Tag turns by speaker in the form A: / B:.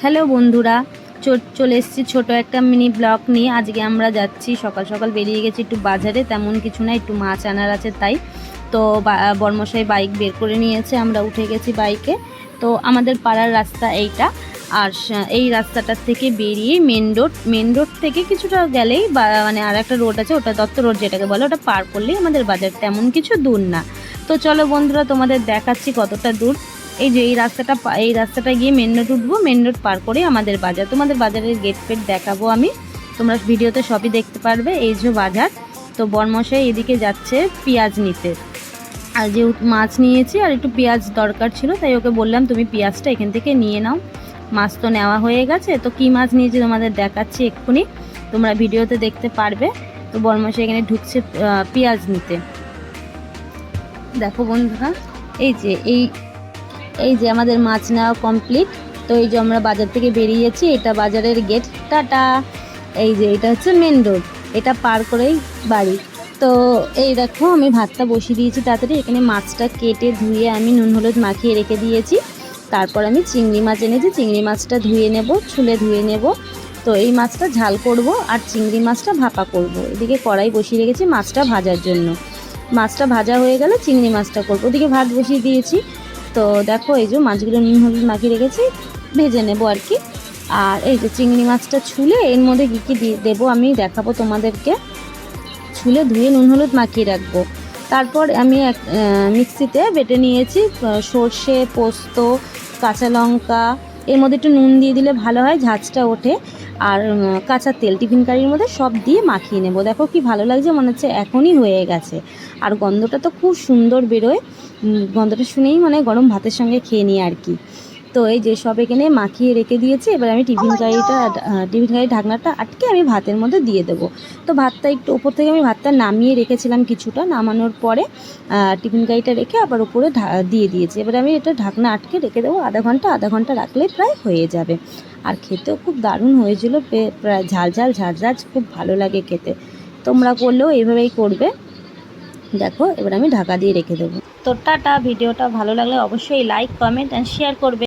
A: Hello বন্ধুরা, চলে এসেছি ছোট একটা মিনি ব্লগ নিয়ে। আজকে আমরা যাচ্ছি, সকাল সকাল বেরিয়ে গেছি একটু বাজারে, তেমন কিছু না, একটু মাছ আনার আছে তাই। তো বর্মশাই বাইক বের করে নিয়েছে, আমরা উঠে গেছি বাইকে। তো আমাদের পাড়ার রাস্তা এইটা, আর এই রাস্তাটার থেকে বেরিয়ে মেন রোড থেকে কিছুটা গেলেই মানে আর একটা রোড আছে, ওটা দত্ত রোড যেটাকে বলে, ওটা পার করলেই আমাদের বাজার, তেমন কিছু দূর না। তো চলো বন্ধুরা, তোমাদের দেখাচ্ছি কতটা দূর। এই যে এই রাস্তাটা গিয়ে মেন রোড উঠবো, মেন রোড পার করে আমাদের বাজার, তোমাদের বাজারের গেট ফেট দেখাবো আমি, তোমরা ভিডিওতে সবই দেখতে পারবে। এই যে বাজার। তো বর্মশাই এদিকে যাচ্ছে পেঁয়াজ নিতে, আর যেহেতু মাছ নিয়েছি আর একটু পেঁয়াজ দরকার ছিল, তাই ওকে বললাম তুমি পেঁয়াজটা এখান থেকে নিয়ে নাও। মাছ তো নেওয়া হয়ে গেছে, তো কী মাছ নিয়েছি তোমাদের দেখাচ্ছি এক্ষুনি, তোমরা ভিডিওতে দেখতে পারবে। তো বর্মশাই এখানে ঢুকছে পেঁয়াজ নিতে। দেখো বন্ধুরা, এই যে আমাদের মাছ নেওয়া কমপ্লিট। তো এই যে আমরা বাজার থেকে বেরিয়েছি, এটা বাজারের গেট। টাটা। এই যে এটা হচ্ছে মেন রোড, এটা পার করেই বাড়ি। তো এই দেখো, আমি ভাতটা বসিয়ে দিয়েছি তাড়াতাড়ি। এখানে মাছটা কেটে ধুয়ে আমি নুন হলুদ মাখিয়ে রেখে দিয়েছি। তারপর আমি চিংড়ি মাছ এনেছি, চিংড়ি মাছটা ধুয়ে নেব, ছুলে ধুয়ে নেব। তো এই মাছটা ঝাল করব আর চিংড়ি মাছটা ভাপা করব। এদিকে কড়াই বসিয়ে রেখেছি মাছটা ভাজার জন্য। মাছটা ভাজা হয়ে গেলে চিংড়ি মাছটা করবো। ওদিকে ভাত বসিয়ে দিয়েছি। তো দেখো, এই যে মাছগুলো নুন হলুদ মাখিয়ে রেখেছি, ভেজে নেবো আর কি। আর এই যে চিংড়ি মাছটা ছুলে এর মধ্যে কী কী দেবো আমি দেখাবো তোমাদেরকে। ছুলে ধুয়ে নুন হলুদ মাখিয়ে রাখবো। তারপর আমি মিক্সিতে বেটে নিয়েছি সর্ষে, পোস্ত, কাঁচা লঙ্কা। এর মধ্যে একটু নুন দিয়ে দিলে ভালো হয়, ঝাঁঝটা ওঠে। আর কাঁচা তেল টিফিন কারির মধ্যে সব দিয়ে মাখিয়ে নেব। দেখো কি ভালো লাগছে, মনে হচ্ছে এখনই হয়ে গেছে। আর গন্ধটা তো খুব সুন্দর বেরোয়, গন্ধটা শুনেই মানে গরম ভাতের সঙ্গে খেয়ে নিই আর কি। তো এই যে সব এখানে মাখিয়ে রেখে দিয়েছি। এবার আমি টিফিন কারির ঢাকনাটা আটকে আমি ভাতের মধ্যে দিয়ে দেবো। তো ভাতটা একটু ওপর থেকে আমি ভাতটা নামিয়ে রেখেছিলাম কিছুটা, নামানোর পরে টিফিন কারিটা রেখে আবার উপরে দিয়ে দিয়েছি। এবার আমি এটা ঢাকনা আটকে রেখে দেবো আধা ঘন্টা রাখলেই প্রায় হয়ে যাবে। আর খেতেও খুব দারুণ হয়েছিল, প্রায় ঝাল ঝাল খুব ভালো লাগে খেতে। তোমরা করলেও এইভাবেই করবে। দেখো, এবার আমি ঢাকা দিয়ে রেখে দেবো। তো টাটা। ভিডিওটা ভালো লাগলে অবশ্যই লাইক, কমেন্ট অ্যান্ড শেয়ার করবে।